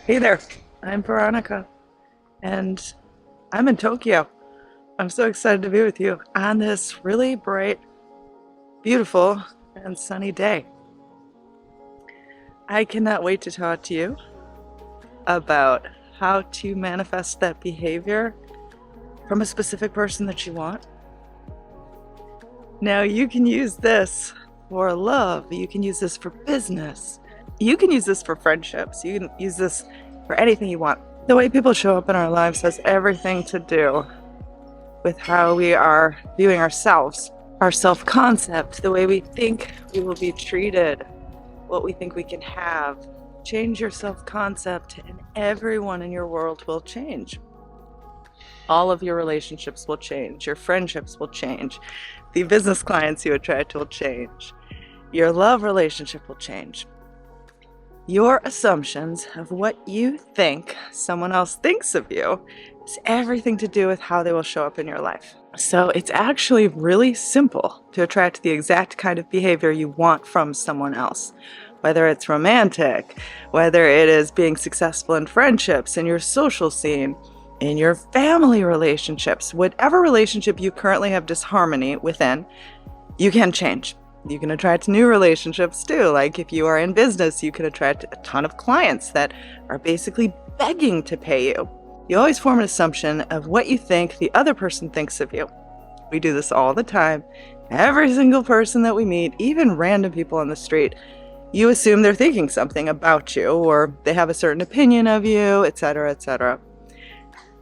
Hey there, I'm Veronica, and I'm in Tokyo. I'm so excited to be with you on this really bright, beautiful, and sunny day. I cannot wait to talk to you about how to manifest that behavior from a specific person that you want. Now, you can use this for love, you can use this for business, you can use this for friendships, you can use this for anything you want. The way people show up in our lives has everything to do with how we are viewing ourselves, our self-concept, the way we think we will be treated, what we think we can have. Change your self-concept and everyone in your world will change. All of your relationships will change, your friendships will change, the business clients you attract will change, your love relationship will change. Your assumptions of what you think someone else thinks of you has everything to do with how they will show up in your life. So it's actually really simple to attract the exact kind of behavior you want from someone else. Whether it's romantic, whether it is being successful in friendships, in your social scene, in your family relationships, whatever relationship you currently have disharmony within, you can change. You can attract new relationships too. Like if you are in business, you can attract a ton of clients that are basically begging to pay you. You always form an assumption of what you think the other person thinks of you. We do this all the time. Every single person that we meet, even random people on the street, you assume they're thinking something about you or they have a certain opinion of you, etc., etc.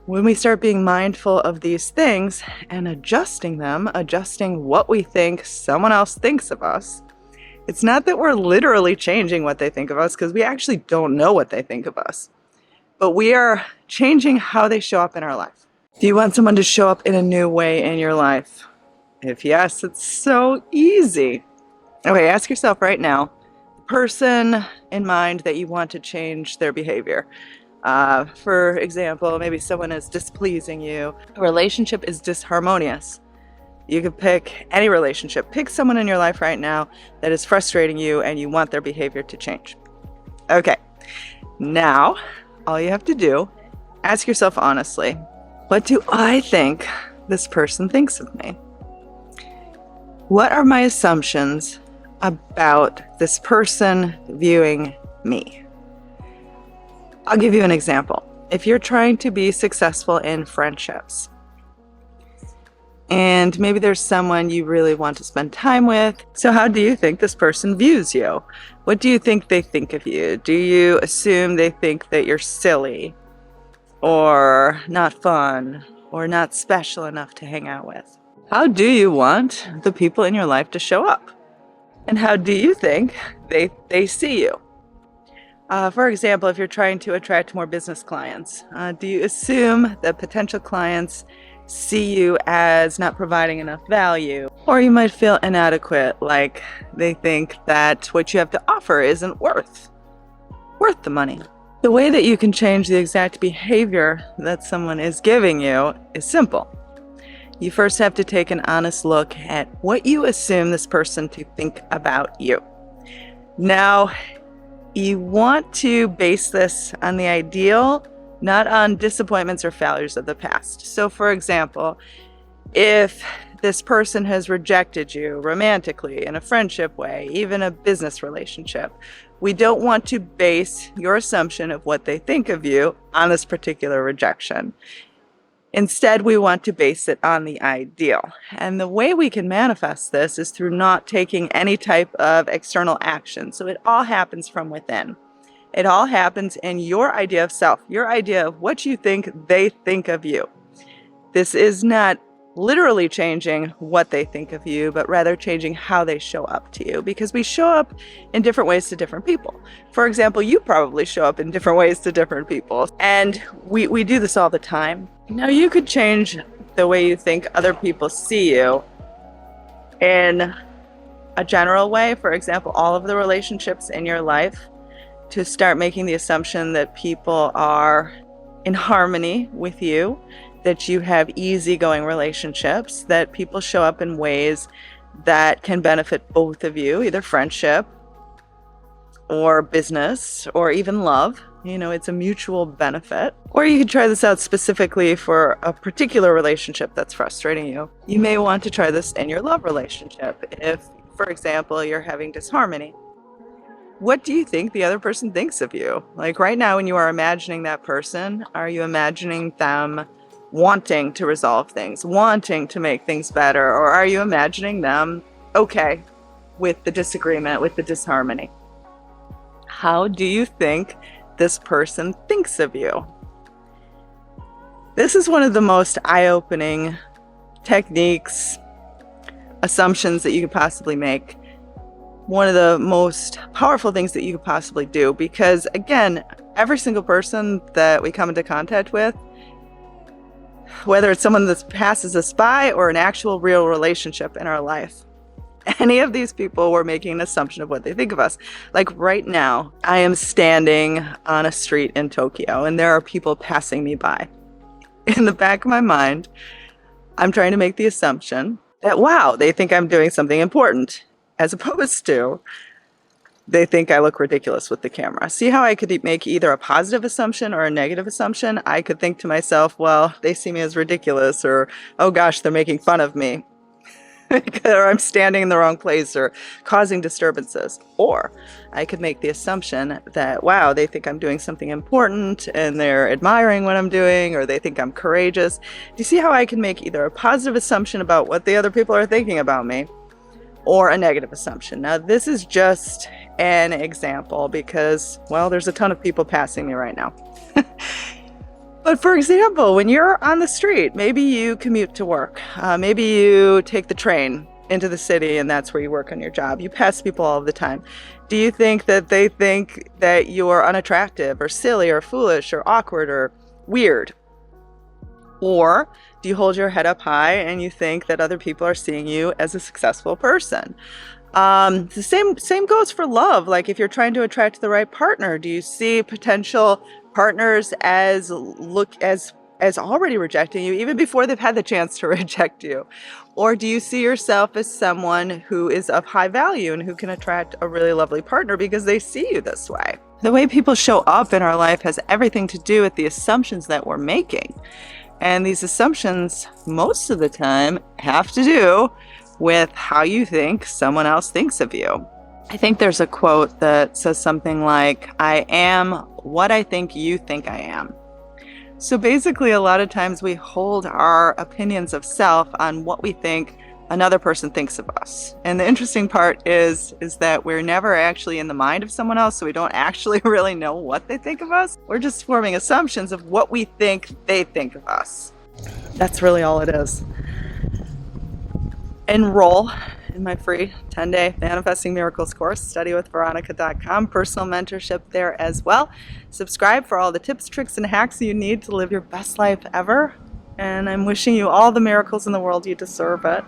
When we start being mindful of these things and adjusting them, adjusting what we think someone else thinks of us, it's not that we're literally changing what they think of us because we actually don't know what they think of us, but we are changing how they show up in our life. Do you want someone to show up in a new way in your life? If yes, it's so easy. Okay, ask yourself right now, the person in mind that you want to change their behavior. For example, maybe someone is displeasing you. A relationship is disharmonious. You could pick any relationship. Pick someone in your life right now that is frustrating you and you want their behavior to change. Okay, now all you have to do, ask yourself honestly, what do I think this person thinks of me? What are my assumptions about this person viewing me? I'll give you an example. If you're trying to be successful in friendships, and maybe there's someone you really want to spend time with, so how do you think this person views you? What do you think they think of you? Do you assume they think that you're silly, or not fun, or not special enough to hang out with? How do you want the people in your life to show up? And how do you think they see you? For example, if you're trying to attract more business clients, do you assume that potential clients see you as not providing enough value? Or you might feel inadequate, like they think that what you have to offer isn't worth the money. The way that you can change the exact behavior that someone is giving you is simple. You first have to take an honest look at what you assume this person to think about you. Now, you want to base this on the ideal, not on disappointments or failures of the past. So for example, if this person has rejected you romantically, in a friendship way, even a business relationship, we don't want to base your assumption of what they think of you on this particular rejection. Instead, we want to base it on the ideal. And the way we can manifest this is through not taking any type of external action. So it all happens from within. It all happens in your idea of self, your idea of what you think they think of you. This is not literally changing what they think of you, but rather changing how they show up to you, because we show up in different ways to different people. For example, you probably show up in different ways to different people, and we do this all the time. Now, you could change the way you think other people see you in a general way. For example, all of the relationships in your life, to start making the assumption that people are in harmony with you, that you have easygoing relationships, that people show up in ways that can benefit both of you, either friendship or business or even love. You know, it's a mutual benefit. Or you could try this out specifically for a particular relationship that's frustrating you. You may want to try this in your love relationship. If, for example, you're having disharmony, what do you think the other person thinks of you? Like right now, when you are imagining that person, are you imagining them wanting to resolve things, wanting to make things better, or are you imagining them okay with the disagreement, with the disharmony? How do you think this person thinks of you? This is one of the most eye-opening techniques, assumptions that you could possibly make. One of the most powerful things that you could possibly do, because again, every single person that we come into contact with, whether it's someone that passes us by or an actual real relationship in our life, any of these people, we're making an assumption of what they think of us. Like right now, I am standing on a street in Tokyo and there are people passing me by. In the back of my mind, I'm trying to make the assumption that, wow, they think I'm doing something important, as opposed to they think I look ridiculous with the camera. See how I could make either a positive assumption or a negative assumption? I could think to myself, well, they see me as ridiculous, or, oh gosh, they're making fun of me. Or I'm standing in the wrong place or causing disturbances. Or I could make the assumption that, wow, they think I'm doing something important and they're admiring what I'm doing, or they think I'm courageous. Do you see how I can make either a positive assumption about what the other people are thinking about me, or a negative assumption? Now, this is just an example because, well, there's a ton of people passing me right now. But for example, when you're on the street, maybe you commute to work, maybe you take the train into the city and that's where you work on your job. You pass people all the time. Do you think that they think that you're unattractive or silly or foolish or awkward or weird? Or do you hold your head up high and you think that other people are seeing you as a successful person? The same goes for love. Like if you're trying to attract the right partner, do you see potential partners as already rejecting you even before they've had the chance to reject you? Or do you see yourself as someone who is of high value and who can attract a really lovely partner because they see you this way? The way people show up in our life has everything to do with the assumptions that we're making. And these assumptions, most of the time, have to do with how you think someone else thinks of you. I think there's a quote that says something like, I am what I think you think I am. So basically, a lot of times we hold our opinions of self on what we think another person thinks of us. And the interesting part is that we're never actually in the mind of someone else, so we don't actually really know what they think of us. We're just forming assumptions of what we think they think of us. That's really all it is. Enroll in my free 10-day Manifesting Miracles course, studywithveronica.com, personal mentorship there as well. Subscribe for all the tips, tricks, and hacks you need to live your best life ever. And I'm wishing you all the miracles in the world. You deserve it.